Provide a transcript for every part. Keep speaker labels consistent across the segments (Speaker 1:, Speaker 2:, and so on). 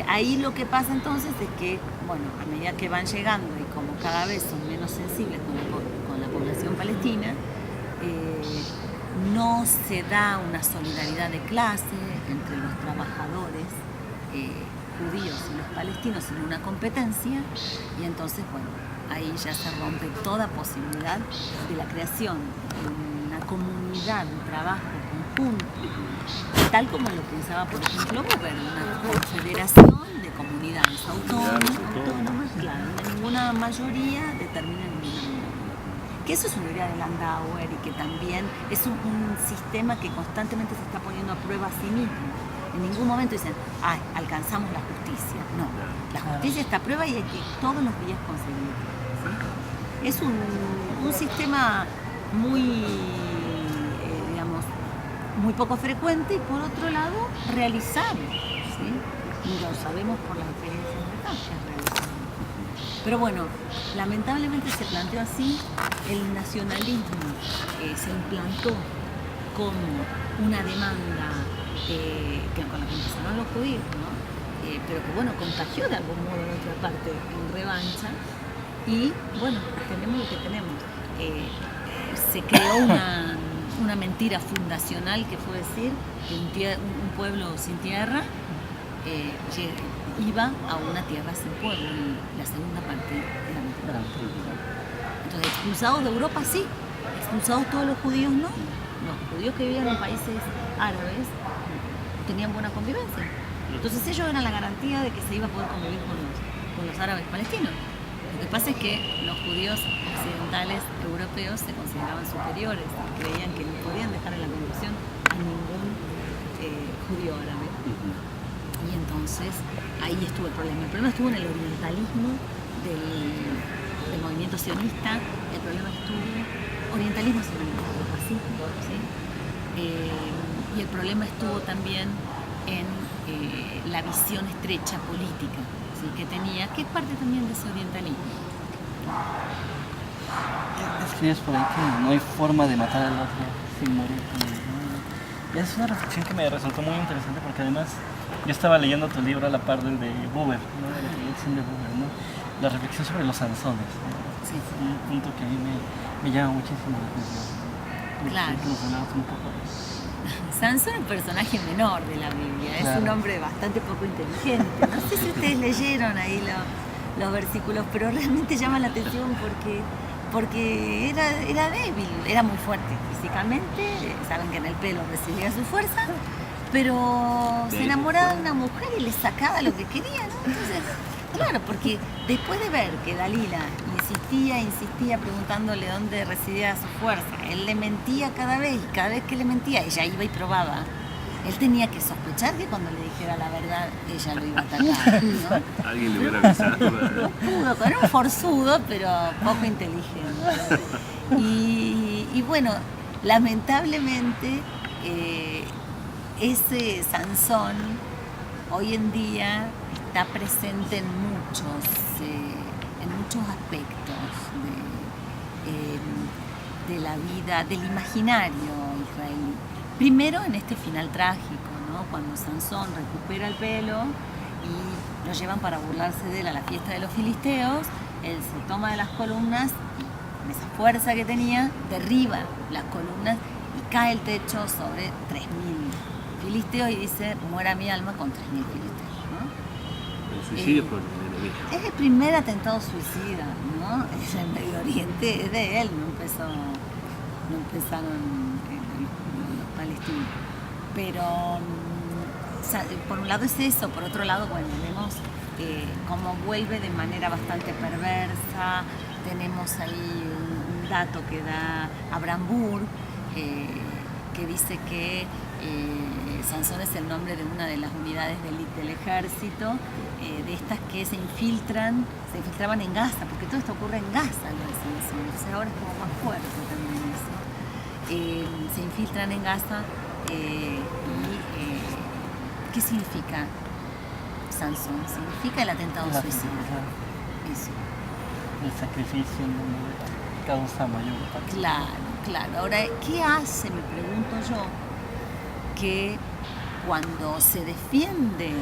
Speaker 1: Ahí lo que pasa entonces es que, bueno, a medida que van llegando y como cada vez son menos sensibles con la población palestina, no se da una solidaridad de clase entre los trabajadores judíos y los palestinos, sino una competencia, y entonces, bueno, ahí ya se rompe toda posibilidad de la creación de una comunidad, un trabajo conjunto, tal como lo pensaba, por ejemplo, Buber, una confederación de comunidades autónomas, claro, donde ninguna mayoría determina ninguna minoría. Que eso es una idea de Landauer y que también es un sistema que constantemente se está poniendo a prueba a sí mismo. En ningún momento dicen, alcanzamos la justicia. No, la justicia está a prueba y hay que todos los días conseguirla, ¿sí? Es un sistema muy, digamos, muy poco frecuente y por otro lado realizable, ¿sí? Y lo sabemos por las experiencias de acá, que es realizable. Pero bueno, lamentablemente se planteó así, el nacionalismo se implantó como una demanda con la que empezaron los judíos, ¿no? Pero que bueno, contagió de algún modo en otra parte en revancha, y bueno, tenemos lo que tenemos. Se creó una mentira fundacional que fue decir que un pueblo sin tierra iba a una tierra sin pueblo, y la segunda parte era Gran Tribu. Entonces, expulsados de Europa sí, expulsados todos los judíos no. Los judíos que vivían en países árabes tenían buena convivencia. Entonces ellos eran la garantía de que se iba a poder convivir con los árabes palestinos. Lo que pasa es que los judíos occidentales europeos se consideraban superiores y creían que no podían dejar en la condición a ningún judío árabe. Y entonces ahí estuvo el problema. El problema estuvo en el orientalismo del movimiento sionista. El problema estuvo orientalismo sionista, fascismo, ¿sí? Y el problema estuvo también en la visión estrecha política, ¿sí? Que tenía, que es parte también de ese orientalismo.
Speaker 2: Escribes por ahí que no hay forma de matar al otro sin morir. Es una reflexión que me resultó muy interesante porque además yo estaba leyendo tu libro a la par del de Buber, ¿no? De la reflexión de Buber, ¿no? La reflexión sobre los Sansones, ¿no?
Speaker 1: Sí.
Speaker 2: Un punto que a mí me llama muchísimo la atención.
Speaker 1: Claro.
Speaker 2: Que nos hablabas un poco de eso.
Speaker 1: Sansón es un personaje menor de la Biblia,
Speaker 2: Claro.
Speaker 1: Es un hombre bastante poco inteligente. No sé si ustedes leyeron ahí los versículos, pero realmente llama la atención porque era débil, era muy fuerte físicamente, saben que en el pelo recibía su fuerza, pero se enamoraba de una mujer y le sacaba lo que quería, ¿no? Entonces, claro, porque después de ver que Dalila insistía preguntándole dónde residía su fuerza, él le mentía cada vez, y cada vez que le mentía ella iba y probaba, él tenía que sospechar que cuando le dijera la verdad ella lo iba a atacar, ¿no?
Speaker 3: Alguien le hubiera avisado.
Speaker 1: No pudo, era un forzudo, pero poco inteligente. Y bueno, lamentablemente ese Sansón hoy en día está presente en muchos aspectos de la vida, del imaginario israelí. Primero en este final trágico, ¿no? Cuando Sansón recupera el pelo y lo llevan para burlarse de él a la fiesta de los filisteos, él se toma de las columnas y con esa fuerza que tenía derriba las columnas y cae el techo sobre 3.000 filisteos y dice, muera mi alma con 3.000 filisteos, ¿no?
Speaker 3: El suicidio por el enemigo.
Speaker 1: Es el primer atentado suicida, ¿no? Es en Medio Oriente, es de él, no empezaron los palestinos. Pero por un lado es eso, por otro lado, bueno, vemos cómo vuelve de manera bastante perversa. Tenemos ahí un dato que da Abraham Burr, que dice que Sansón es el nombre de una de las unidades de élite del ejército, de estas que se infiltraban en Gaza, porque todo esto ocurre en Gaza, lo de Sansón, entonces ahora es como más fuerte también eso. Se infiltran en Gaza ¿qué significa Sansón? Significa el atentado suicida. Eso.
Speaker 2: El sacrificio en nombre de la causa mayor.
Speaker 1: Claro. Ahora, ¿qué hace, me pregunto yo, que cuando se defiende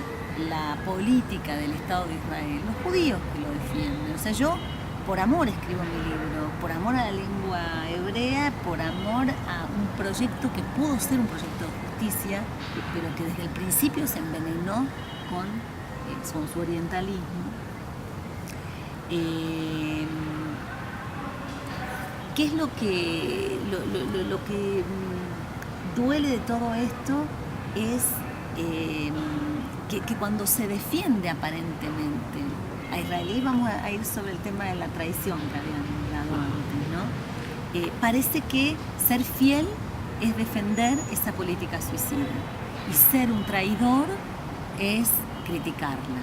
Speaker 1: la la política del Estado de Israel, los judíos que lo defienden. O sea, yo por amor escribo mi libro, por amor a la lengua hebrea, por amor a un proyecto que pudo ser un proyecto de justicia, pero que desde el principio se envenenó con su orientalismo. ¿Qué es lo que duele de todo esto? Es que cuando se defiende aparentemente a Israel, y vamos a ir sobre el tema de la traición que habían hablado antes, ¿no? Parece que ser fiel es defender esa política suicida y ser un traidor es criticarla.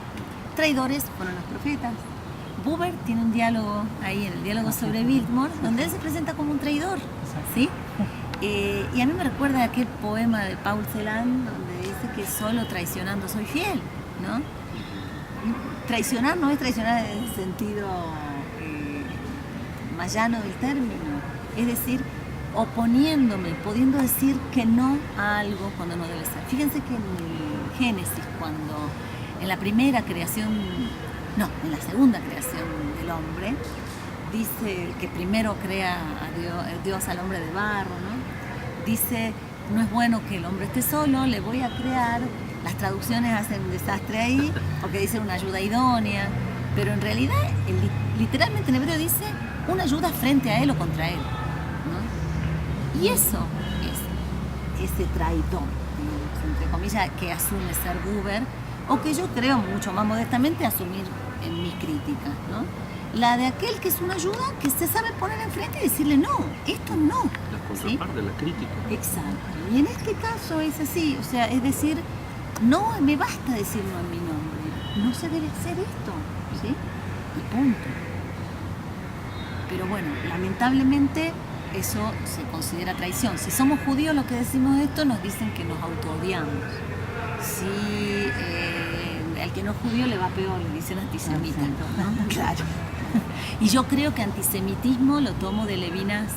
Speaker 1: Traidores fueron los profetas. Buber tiene un diálogo ahí, en el diálogo sobre Biltmore, donde él se presenta como un traidor, ¿sí? Y a mí me recuerda aquel poema de Paul Celan, donde dice que solo traicionando soy fiel, ¿no? Traicionar no es traicionar en el sentido más llano del término, es decir, oponiéndome, pudiendo decir que no a algo cuando no debe ser. Fíjense que en el Génesis, cuando en la primera creación, no, en la segunda creación del hombre, dice que primero crea a Dios al hombre de barro, ¿no? Dice, no es bueno que el hombre esté solo, le voy a crear. Las traducciones hacen un desastre ahí, porque dicen una ayuda idónea, pero en realidad, literalmente en hebreo dice una ayuda frente a él o contra él, ¿no? Y eso es ese traidor, entre comillas, que asume ser Buber, o que yo creo mucho más modestamente asumir en mis críticas, ¿no? La de aquel que es una ayuda que se sabe poner enfrente y decirle no, esto no.
Speaker 3: La contraparte de la crítica.
Speaker 1: Exacto. Y en este caso es así, o sea, es decir, no me basta decirlo en mi nombre, no se debe hacer esto, ¿sí? Y punto. Pero bueno, lamentablemente eso se considera traición. Si somos judíos los que decimos esto, nos dicen que nos autoodiamos. Si al que no es judío le va peor, le dicen antisemita, ¿no? Claro. Y yo creo que antisemitismo lo tomo de Levinas,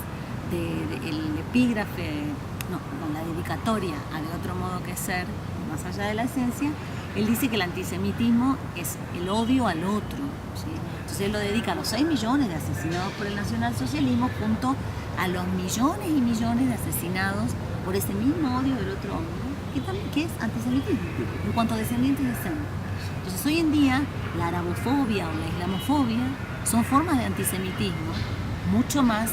Speaker 1: el epígrafe, no, la dedicatoria a De otro modo que ser, más allá de la esencia. Él dice que el antisemitismo es el odio al otro, ¿sí? Entonces él lo dedica a los 6 millones de asesinados por el nacionalsocialismo junto a los millones y millones de asesinados por ese mismo odio del otro hombre, que es antisemitismo, en cuanto a descendientes de Sem. Entonces hoy en día la arabofobia o la islamofobia son formas de antisemitismo mucho más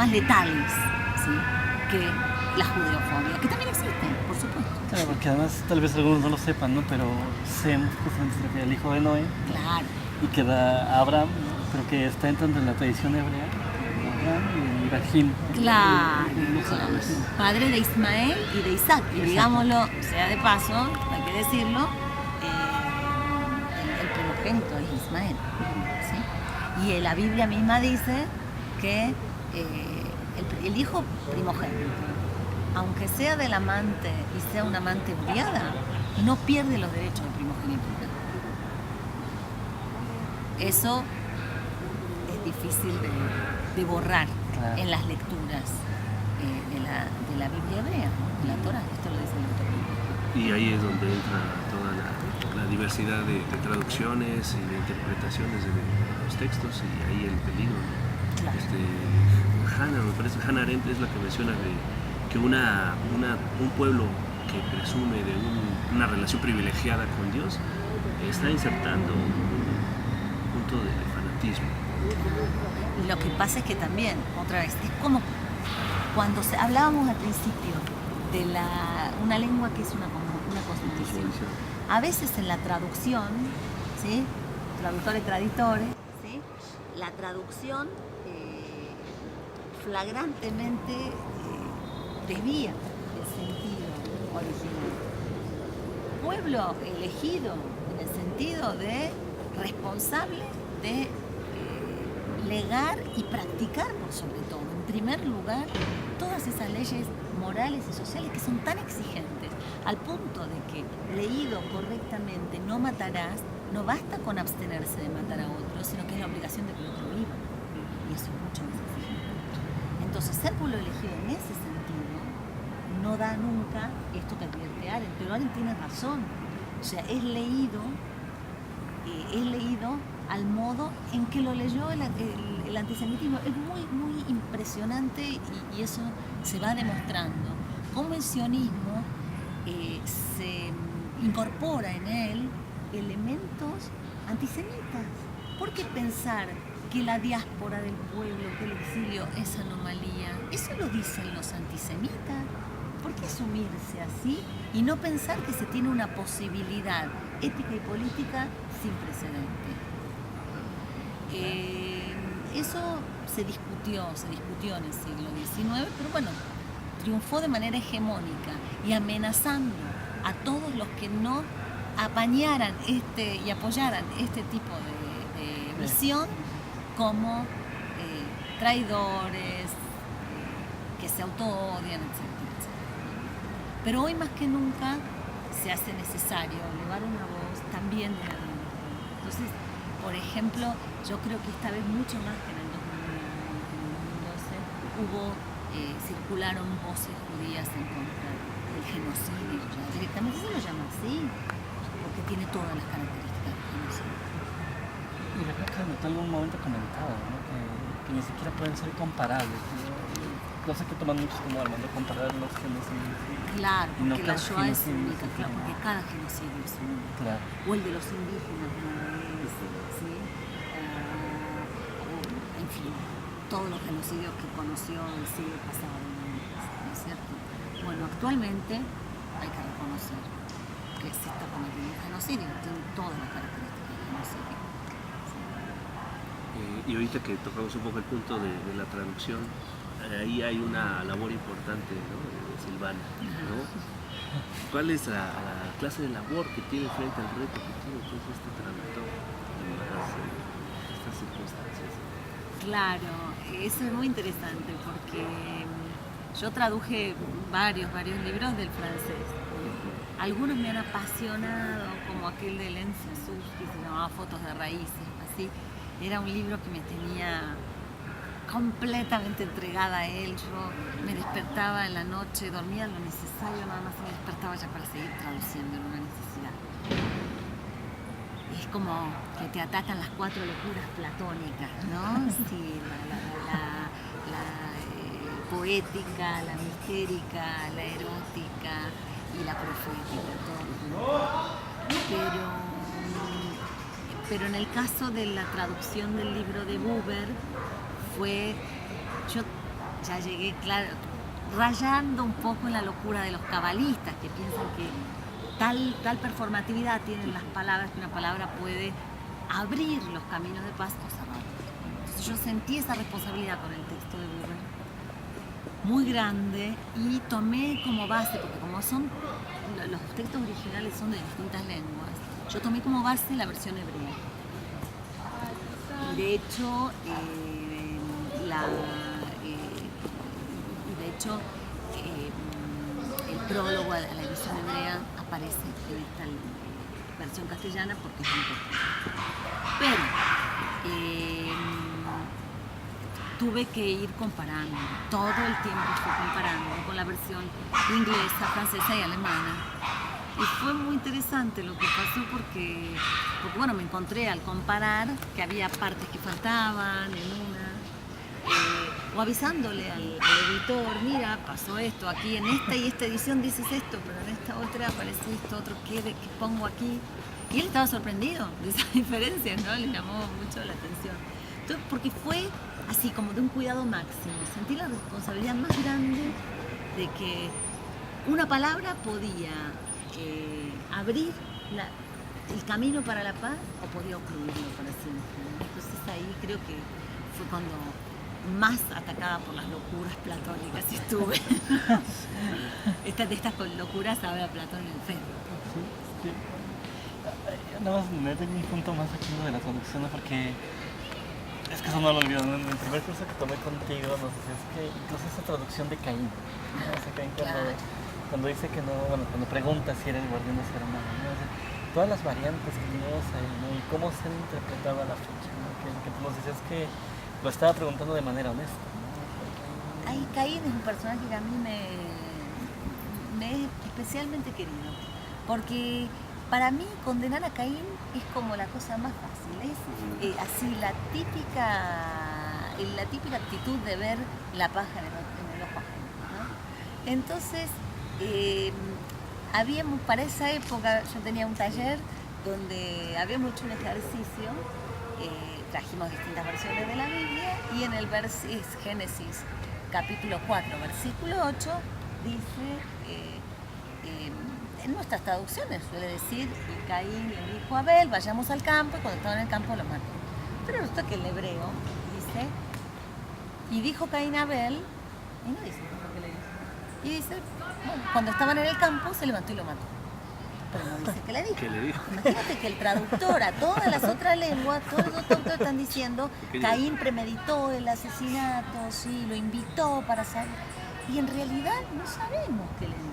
Speaker 1: letales, ¿sí?, que la judeofobia, que también existe, por supuesto.
Speaker 2: Claro, porque además tal vez algunos no lo sepan, ¿no? Pero Sem justamente se refiere al hijo de Noé.
Speaker 1: Claro.
Speaker 2: Y que da a Abraham, pero que está entrando en la tradición hebrea, Abraham y Ibrahim.
Speaker 1: Claro, padre de Ismael y de Isaac, y digámoslo, sea de paso, hay que decirlo, el primogénito es Ismael, ¿sí? Y la Biblia misma dice que el hijo primogénito, aunque sea del amante y sea una amante odiada, no pierde los derechos de primogenitura. Eso es difícil de borrar, claro, en las lecturas de la Biblia hebrea, de la Torá. Esto lo dice el Torá.
Speaker 3: Y ahí es donde entra toda la diversidad de traducciones y de interpretaciones de los textos, y ahí el peligro, ¿no?
Speaker 1: Claro.
Speaker 3: Hannah, me parece, Hannah Arendt es la que menciona que un pueblo que presume de una relación privilegiada con Dios está insertando un punto de fanatismo.
Speaker 1: Y lo que pasa es que también, otra vez, es como cuando hablábamos al principio de una lengua que es una constitución. A veces en la traducción, ¿sí?, traductores, traditores, ¿sí?, la traducción flagrantemente desvía el sentido original. Pueblo elegido en el sentido de responsable de legar y practicar, por sobre todo, en primer lugar, todas esas leyes morales y sociales que son tan exigentes, al punto de que, leído correctamente, no matarás, no basta con abstenerse de matar a otro, sino que es la obligación de que el otro viva. Y eso es mucho más exigente. Entonces, ser pueblo elegido en ese sentido no da nunca esto que advierte Arendt, pero Arendt tiene razón. O sea, es leído al modo en que lo leyó el antisemitismo. Es muy, muy impresionante y eso se va demostrando. Cómo el sionismo se incorpora en él elementos antisemitas. ¿Por qué pensar que la diáspora del pueblo, que el exilio es anomalía? Eso lo dicen los antisemitas. ¿Por qué asumirse así y no pensar que se tiene una posibilidad ética y política sin precedente? Eso se discutió en el siglo XIX, pero bueno, triunfó de manera hegemónica y amenazando a todos los que no apañaran y apoyaran este tipo de visión como traidores, que se autoodian, etc. Pero hoy más que nunca se hace necesario elevar una voz también de la religión. Entonces, por ejemplo, yo creo que esta vez mucho más que en el 2012 circularon voces judías en contra del genocidio. Ya directamente se lo llama así, porque tiene todas las características del genocidio.
Speaker 2: Y recuerdo que en algún momento comentaba, ¿no? que ni siquiera pueden ser comparables, ¿no? Cosa que toman muchos como arma, ¿no? Comparar los genocidios.
Speaker 1: Claro,
Speaker 2: No,
Speaker 1: porque la Shoah es única, claro, porque cada genocidio es único.
Speaker 2: Claro.
Speaker 1: O el de los indígenas, ¿no? ¿Sí? En fin, todos los genocidios que conoció el siglo pasado, ¿no es cierto? Bueno, actualmente hay que reconocer que se está cometiendo un genocidio, tiene todas las características del genocidio.
Speaker 3: Y ahorita que tocamos un poco el punto de la traducción, ahí hay una labor importante, ¿no? De Silvana, ¿no? ¿Cuál es la clase de labor que tiene frente al reto que tiene entonces este traductor en estas circunstancias?
Speaker 1: Claro, eso es muy interesante porque yo traduje varios libros del francés. Algunos me han apasionado, como aquel de Hélène Cixous, que se llamaba Fotos de Raíces, así. Era un libro que me tenía completamente entregada a él. Yo me despertaba en la noche, dormía lo necesario, nada más me despertaba ya para seguir traduciendo en una necesidad. Es como que te atacan las 4 locuras platónicas, ¿no? Sí, la poética, la mistérica, la erótica y la profética, todo. Pero en el caso de la traducción del libro de Buber, yo ya llegué, claro, rayando un poco en la locura de los cabalistas, que piensan que tal performatividad tienen las palabras, que una palabra puede abrir los caminos de paz o cerrarlos. Entonces yo sentí esa responsabilidad con el texto de Buber, muy grande, y tomé como base, porque como son los textos originales son de distintas lenguas, yo tomé como base la versión hebrea. De hecho, el prólogo a la edición hebrea aparece en esta versión castellana porque es importante. Pero tuve que ir comparando, todo el tiempo estoy comparando con la versión inglesa, francesa y alemana. Y fue muy interesante lo que pasó porque bueno, me encontré al comparar que había partes que faltaban en una, o avisándole al editor, mira, pasó esto, aquí en esta y esta edición dices esto, pero en esta otra aparece esto otro, ¿qué pongo aquí? Y él estaba sorprendido de esa diferencia, ¿no? Le llamó mucho la atención. Entonces, porque fue así como de un cuidado máximo, sentí la responsabilidad más grande de que una palabra podía abrir el camino para la paz o podía ocluirlo para siempre, ¿no? Entonces ahí creo que fue cuando más atacada por las locuras platónicas estuve. De estas locuras habla Platón en fe.
Speaker 2: Sí. Nada más me doy un punto más aquí de la traducción, porque es que eso no lo olvido. En el primer curso que tomé contigo nos decías que incluso esa traducción de Caín, ¿no? O sea, Caín cuando dice que no, bueno, cuando pregunta si era el guardián de su hermano, ¿no? O sea, todas las variantes que Dios hay, ¿no? Y cómo se interpretaba la fecha, ¿no? Que tú nos decías que lo estaba preguntando de manera honesta, ¿no?
Speaker 1: Ay, Caín es un personaje que a mí me es especialmente querido, porque para mí condenar a Caín es como la cosa más fácil, es así la típica actitud de ver la paja en el ojo ajeno, ¿no? Entonces, para esa época yo tenía un taller donde habíamos hecho un ejercicio, trajimos distintas versiones de la Biblia y en el Génesis capítulo 4, versículo 8, dice, en nuestras traducciones suele decir, y Caín le dijo a Abel, vayamos al campo, y cuando estaba en el campo lo mató. Pero resulta que el hebreo dice, y dijo Caín a Abel, y no dice lo que le dijo, y dice, bueno, cuando estaban en el campo se levantó y lo mató. Pero no dice qué le dijo.
Speaker 3: ¿Qué le dijo?
Speaker 1: Imagínate que el traductor a todas las otras lenguas, todos los traductores están diciendo, Caín premeditó el asesinato, sí, lo invitó para saber. Y en realidad no sabemos qué le dijo.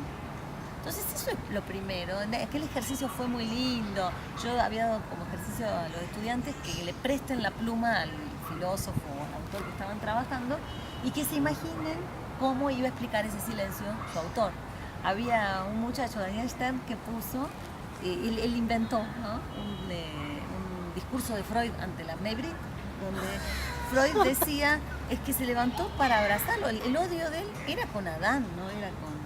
Speaker 1: Entonces eso es lo primero. Aquel ejercicio fue muy lindo. Yo había dado como ejercicio a los estudiantes que le presten la pluma al filósofo o al autor que estaban trabajando y que se imaginen cómo iba a explicar ese silencio su autor. Había un muchacho, Daniel Stern, que puso, él inventó, ¿no? un discurso de Freud ante la Brit, donde Freud decía es que se levantó para abrazarlo. El odio de él era con Adán, no era con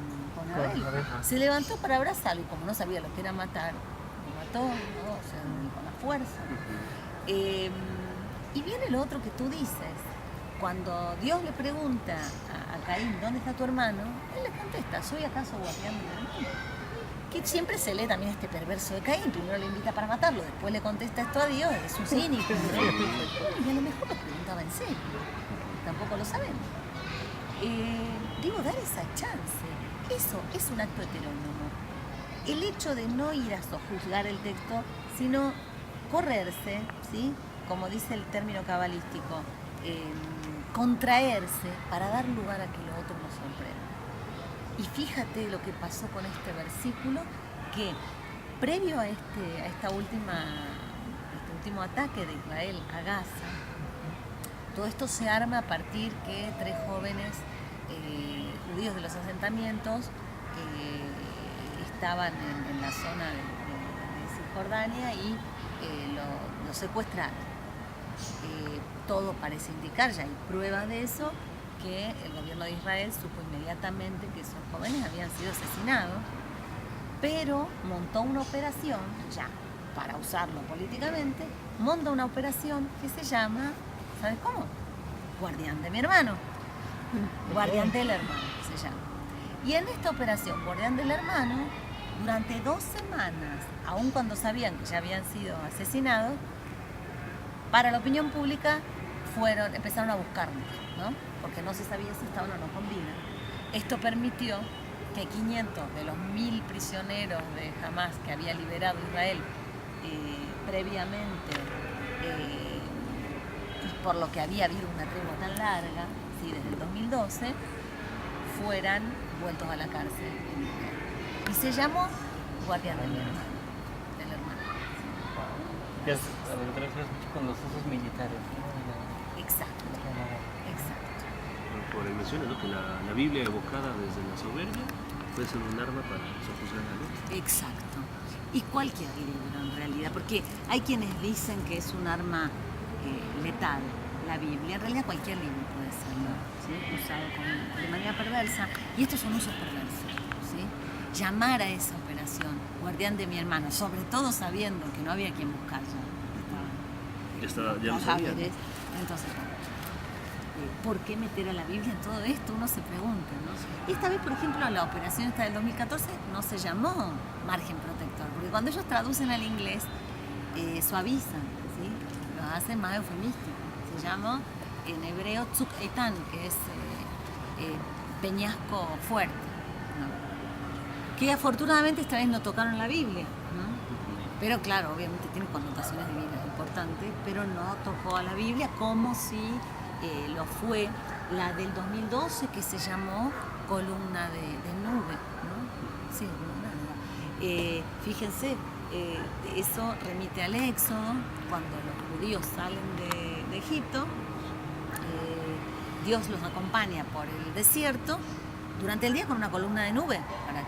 Speaker 1: Abel. Se levantó para abrazarlo y como no sabía lo que era matar, lo mató, ¿no? O sea, con la fuerza. Y viene lo otro que tú dices. Cuando Dios le pregunta a Caín, ¿dónde está tu hermano? Él le contesta, ¿soy acaso guardián de mi hermano? Que siempre se lee también este perverso de Caín. Primero le invita para matarlo, después le contesta esto a Dios, es un cínico. Y a lo mejor lo preguntaba en serio, tampoco lo sabemos. Dar esa chance, eso es un acto heterónomo. El hecho de no ir a sojuzgar el texto, sino correrse, ¿sí? Como dice el término cabalístico, contraerse para dar lugar a que lo otro nos sorprenda. Y fíjate lo que pasó con este versículo, que previo a este último ataque de Israel a Gaza, todo esto se arma a partir que 3 jóvenes judíos de los asentamientos estaban en la zona de Cisjordania y lo secuestraron. Todo parece indicar, ya hay pruebas de eso, que el gobierno de Israel supo inmediatamente que esos jóvenes habían sido asesinados, pero montó una operación, ya para usarlo políticamente, monta una operación que se llama, ¿sabes cómo? Guardián de mi hermano, guardián del hermano se llama. Y en esta operación, guardián del hermano, durante 2 semanas, aun cuando sabían que ya habían sido asesinados, para la opinión pública empezaron a buscarlos, ¿no? Porque no se sabía si estaban o no con vida. Esto permitió que 500 de los 1000 prisioneros de Hamas que había liberado Israel previamente, y por lo que había habido una tregua tan larga, ¿sí? Desde el 2012, fueran vueltos a la cárcel en Israel. Y se llamó Guardián del hermano.
Speaker 2: Que es a lo que te refieres mucho con los usos militares, ¿no?
Speaker 1: Exacto.
Speaker 3: Bueno, por ahí menciona, ¿no? Que la Biblia evocada desde la soberbia puede ser un arma para sojuzgar al otro.
Speaker 1: Exacto. Y cualquier libro en realidad, porque hay quienes dicen que es un arma letal, la Biblia. En realidad cualquier libro puede serlo, ¿sí? Usado de manera perversa. Y estos son usos perversos, ¿sí? Llamar a esa operación guardián de mi hermano, sobre todo sabiendo que no había quien buscar
Speaker 3: Ya lo sabía, ¿no?
Speaker 1: Entonces, ¿por qué meter a la Biblia en todo esto? Uno se pregunta, ¿no? Esta vez, por ejemplo, la operación esta del 2014 no se llamó margen protector, porque cuando ellos traducen al inglés, suavizan, ¿sí? Lo hacen más eufemístico. Se llama en hebreo tzuk eitan, que es peñasco fuerte, ¿no? Que afortunadamente esta vez no tocaron la Biblia, ¿no? Pero claro, obviamente tiene connotaciones divinas importantes, pero no tocó a la Biblia como si lo fue la del 2012, que se llamó columna de nube, ¿no? Sí, columna de nube. Fíjense, eso remite al Éxodo, cuando los judíos salen de Egipto, Dios los acompaña por el desierto durante el día con una columna de nube para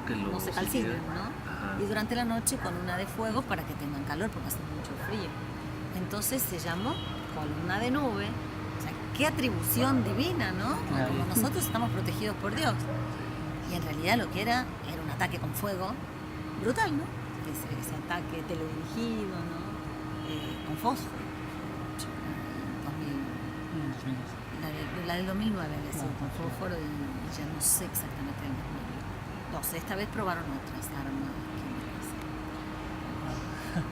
Speaker 1: que no se calcinen, ¿no? y durante la noche con una de fuego para que tengan calor porque hace mucho frío. Entonces se llamó columna de nube. O sea, qué atribución divina, ¿no?
Speaker 2: Claro.
Speaker 1: Como nosotros estamos protegidos por Dios. Y en realidad lo que era un ataque con fuego brutal, ¿no? Ese ataque teledirigido, ¿no? Con fósforo. La del 2009, es decir, con fósforo y ya no sé exactamente el 2012. Esta vez probaron otras armas